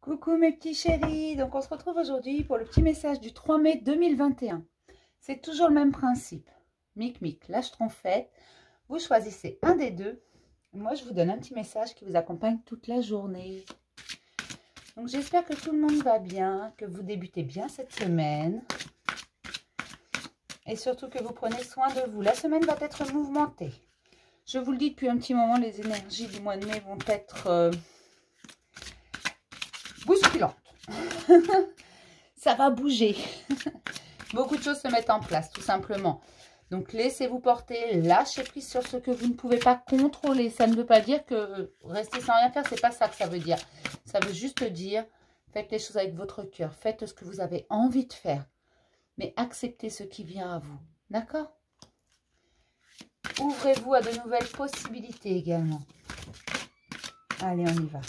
Coucou mes petits chéris, donc on se retrouve aujourd'hui pour le petit message du 3 mai 2021. C'est toujours le même principe. Mic mic, lâche trompette. Vous choisissez un des deux. Moi je vous donne un petit message qui vous accompagne toute la journée. Donc j'espère que tout le monde va bien, que vous débutez bien cette semaine. Et surtout que vous prenez soin de vous. La semaine va être mouvementée. Je vous le dis depuis un petit moment, les énergies du mois de mai vont être bousculantes. Ça va bouger. Beaucoup de choses se mettent en place, tout simplement. Donc, laissez-vous porter, lâchez prise sur ce que vous ne pouvez pas contrôler. Ça ne veut pas dire que rester sans rien faire, c'est pas ça que ça veut dire. Ça veut juste dire, faites les choses avec votre cœur. Faites ce que vous avez envie de faire. Mais acceptez ce qui vient à vous. D'accord? Ouvrez-vous à de nouvelles possibilités également. Allez, on y va.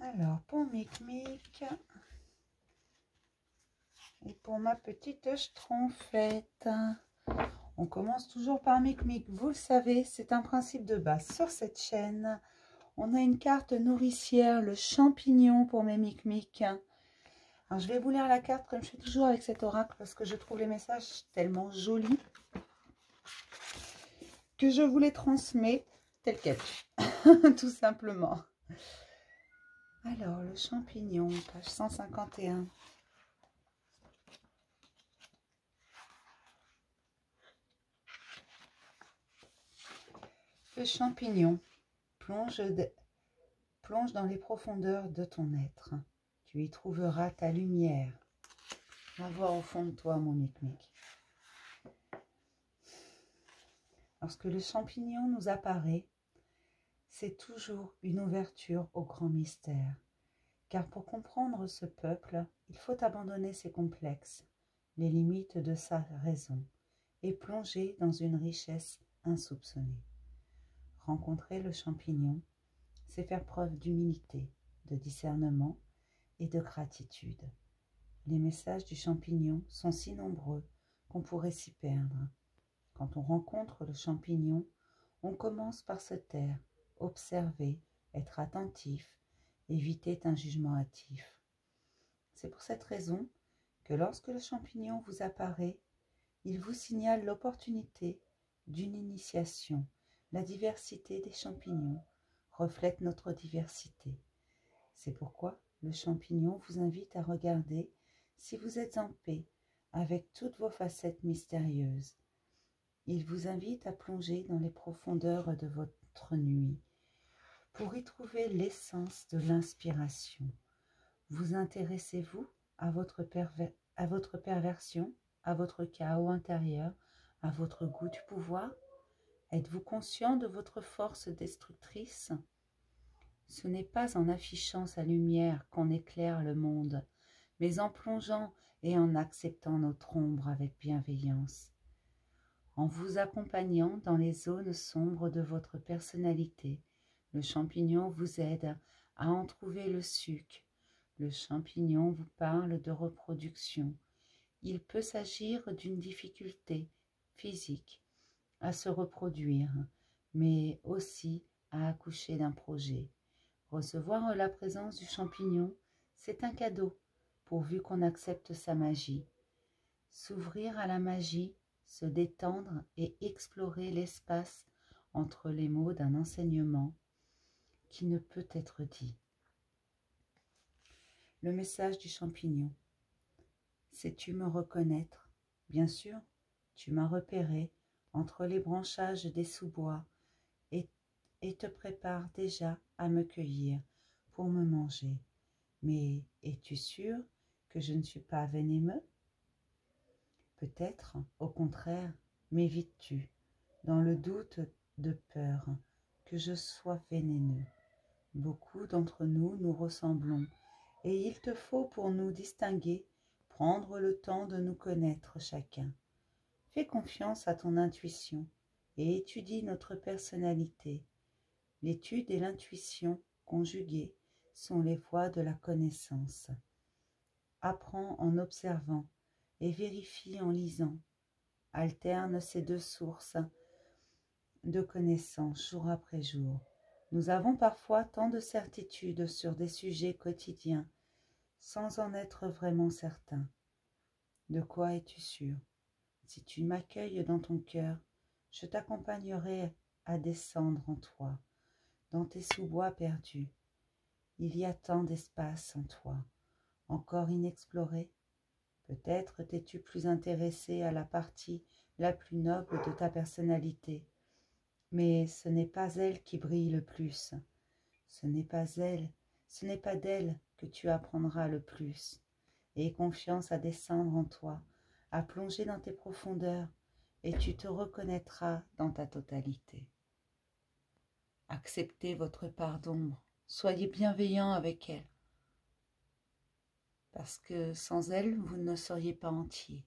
Alors, pour Mic Mic et pour ma petite schtroumpfette, on commence toujours par Mic Mic. Vous le savez, c'est un principe de base sur cette chaîne. On a une carte nourricière, le champignon pour mes Mic Mic. Alors, je vais vous lire la carte comme je fais toujours avec cet oracle parce que je trouve les messages tellement jolis que je vous les transmets tel quel, tout simplement. Alors, le champignon, page 151. Le champignon plonge dans les profondeurs de ton être. Tu y trouveras ta lumière. Va voir au fond de toi, mon Mic Mic. Lorsque le champignon nous apparaît, c'est toujours une ouverture au grand mystère. Car pour comprendre ce peuple, il faut abandonner ses complexes, les limites de sa raison, et plonger dans une richesse insoupçonnée. Rencontrer le champignon, c'est faire preuve d'humilité, de discernement et de gratitude. Les messages du champignon sont si nombreux qu'on pourrait s'y perdre. Quand on rencontre le champignon, on commence par se taire, observer, être attentif, éviter un jugement hâtif. C'est pour cette raison que lorsque le champignon vous apparaît, il vous signale l'opportunité d'une initiation. La diversité des champignons reflète notre diversité. C'est pourquoi le champignon vous invite à regarder si vous êtes en paix avec toutes vos facettes mystérieuses. Il vous invite à plonger dans les profondeurs de votre nuit pour y trouver l'essence de l'inspiration. Vous intéressez-vous à votre perversion, à votre chaos intérieur, à votre goût du pouvoir? Êtes-vous conscient de votre force destructrice? Ce n'est pas en affichant sa lumière qu'on éclaire le monde, mais en plongeant et en acceptant notre ombre avec bienveillance. En vous accompagnant dans les zones sombres de votre personnalité, le champignon vous aide à en trouver le suc. Le champignon vous parle de reproduction. Il peut s'agir d'une difficulté physique à se reproduire, mais aussi à accoucher d'un projet. Recevoir la présence du champignon, c'est un cadeau, pourvu qu'on accepte sa magie. S'ouvrir à la magie, se détendre et explorer l'espace entre les mots d'un enseignement qui ne peut être dit. Le message du champignon. Sais-tu me reconnaître? Bien sûr, tu m'as repéré entre les branchages des sous-bois et te prépares déjà à me cueillir pour me manger. Mais es-tu sûr que je ne suis pas venimeux? Peut-être, au contraire, m'évites-tu, dans le doute de peur que je sois vénéneux. Beaucoup d'entre nous nous ressemblons, et il te faut pour nous distinguer, prendre le temps de nous connaître chacun. Fais confiance à ton intuition et étudie notre personnalité. L'étude et l'intuition conjuguées sont les voies de la connaissance. Apprends en observant et vérifie en lisant. Alterne ces deux sources de connaissances jour après jour. Nous avons parfois tant de certitudes sur des sujets quotidiens sans en être vraiment certains. De quoi es-tu sûr? Si tu m'accueilles dans ton cœur, je t'accompagnerai à descendre en toi, dans tes sous-bois perdus. Il y a tant d'espace en toi, encore inexploré. Peut-être t'es-tu plus intéressé à la partie la plus noble de ta personnalité, mais ce n'est pas elle qui brille le plus. Ce n'est pas d'elle que tu apprendras le plus. Aie confiance à descendre en toi, à plonger dans tes profondeurs, et tu te reconnaîtras dans ta totalité. Acceptez votre part d'ombre, soyez bienveillant avec elle, parce que sans elle, vous ne seriez pas entier,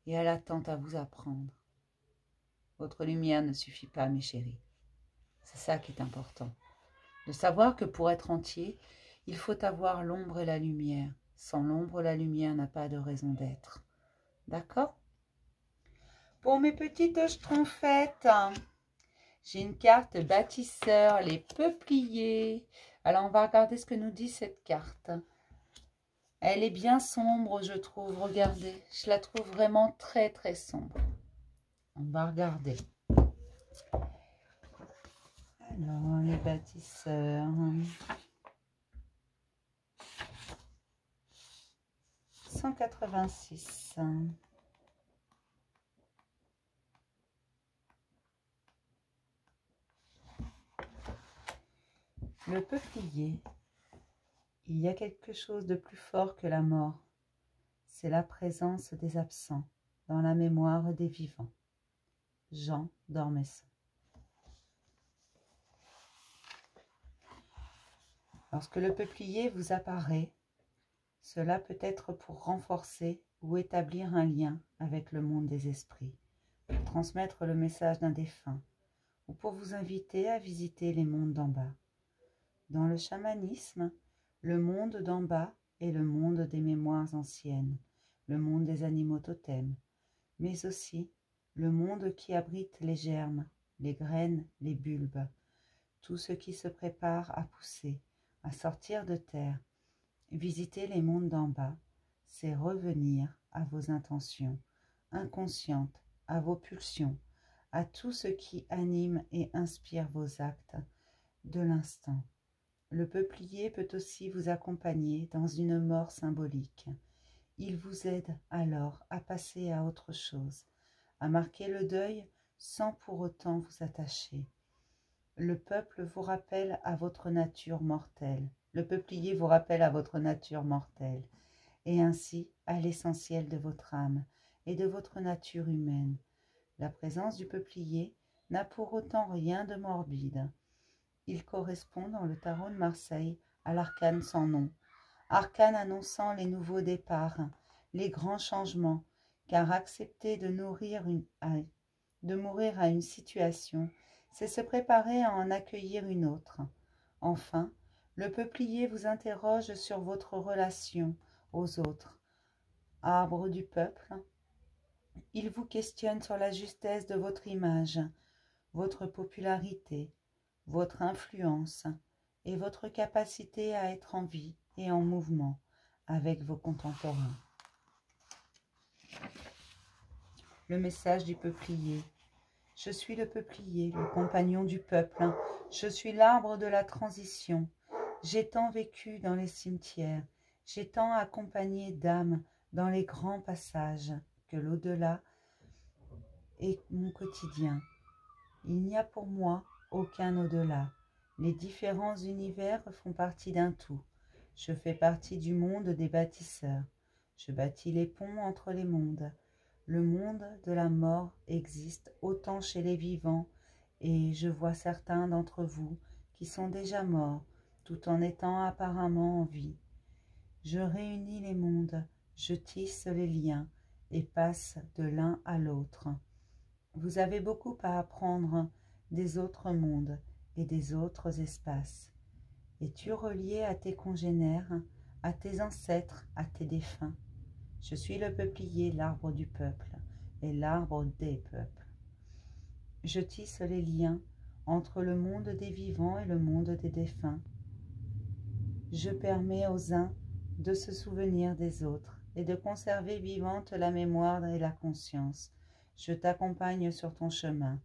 et elle attend à vous apprendre. Votre lumière ne suffit pas, mes chéris. C'est ça qui est important. De savoir que pour être entier, il faut avoir l'ombre et la lumière. Sans l'ombre, la lumière n'a pas de raison d'être. D'accord? Pour mes petites schtroumpfettes, j'ai une carte bâtisseur, les peupliers. Alors, on va regarder ce que nous dit cette carte. Elle est bien sombre, je trouve. Regardez, je la trouve vraiment très, très sombre. On va regarder. Alors, les bâtisseurs. 186. Le peuplier. Il y a quelque chose de plus fort que la mort. C'est la présence des absents dans la mémoire des vivants. Jean d'Ormesson. Lorsque le peuplier vous apparaît, cela peut être pour renforcer ou établir un lien avec le monde des esprits, pour transmettre le message d'un défunt, ou pour vous inviter à visiter les mondes d'en bas. Dans le chamanisme, le monde d'en bas est le monde des mémoires anciennes, le monde des animaux totems, mais aussi le monde qui abrite les germes, les graines, les bulbes, tout ce qui se prépare à pousser, à sortir de terre. Visiter les mondes d'en bas, c'est revenir à vos intentions inconscientes, à vos pulsions, à tout ce qui anime et inspire vos actes de l'instant. Le peuplier peut aussi vous accompagner dans une mort symbolique. Il vous aide alors à passer à autre chose, à marquer le deuil sans pour autant vous attacher. Le peuple vous rappelle à votre nature mortelle. Le peuplier vous rappelle à votre nature mortelle, et ainsi à l'essentiel de votre âme et de votre nature humaine. La présence du peuplier n'a pour autant rien de morbide. Il correspond dans le tarot de Marseille à l'arcane sans nom, arcane annonçant les nouveaux départs, les grands changements, car accepter de mourir à une situation, c'est se préparer à en accueillir une autre. Enfin, le peuplier vous interroge sur votre relation aux autres. Arbre du peuple, il vous questionne sur la justesse de votre image, votre popularité, votre influence et votre capacité à être en vie et en mouvement avec vos contemporains. Le message du peuplier. Je suis le peuplier, le compagnon du peuple. Je suis l'arbre de la transition. J'ai tant vécu dans les cimetières. J'ai tant accompagné d'âmes dans les grands passages que l'au-delà est mon quotidien. Il n'y a pour moi aucun au-delà. Les différents univers font partie d'un tout. Je fais partie du monde des bâtisseurs. Je bâtis les ponts entre les mondes. Le monde de la mort existe autant chez les vivants, et je vois certains d'entre vous qui sont déjà morts, tout en étant apparemment en vie. Je réunis les mondes, je tisse les liens, et passe de l'un à l'autre. Vous avez beaucoup à apprendre des autres mondes et des autres espaces. Es-tu relié à tes congénères, à tes ancêtres, à tes défunts? Je suis le peuplier, l'arbre du peuple, et l'arbre des peuples. Je tisse les liens entre le monde des vivants et le monde des défunts. Je permets aux uns de se souvenir des autres et de conserver vivante la mémoire et la conscience. Je t'accompagne sur ton chemin.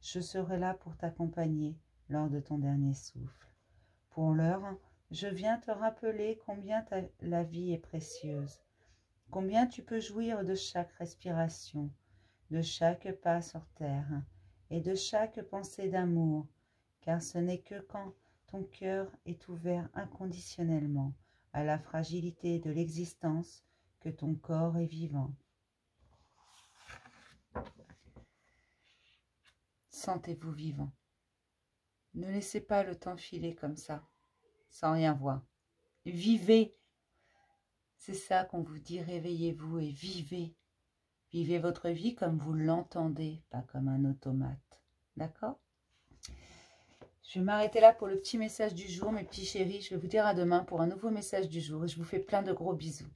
Je serai là pour t'accompagner lors de ton dernier souffle. Pour l'heure, je viens te rappeler combien la vie est précieuse, combien tu peux jouir de chaque respiration, de chaque pas sur terre et de chaque pensée d'amour, car ce n'est que quand ton cœur est ouvert inconditionnellement à la fragilité de l'existence que ton corps est vivant. Sentez-vous vivant. Ne laissez pas le temps filer comme ça, sans rien voir. Vivez. C'est ça qu'on vous dit, réveillez-vous et vivez. Vivez votre vie comme vous l'entendez, pas comme un automate. D'accord ? Je vais m'arrêter là pour le petit message du jour, mes petits chéris. Je vais vous dire à demain pour un nouveau message du jour et je vous fais plein de gros bisous.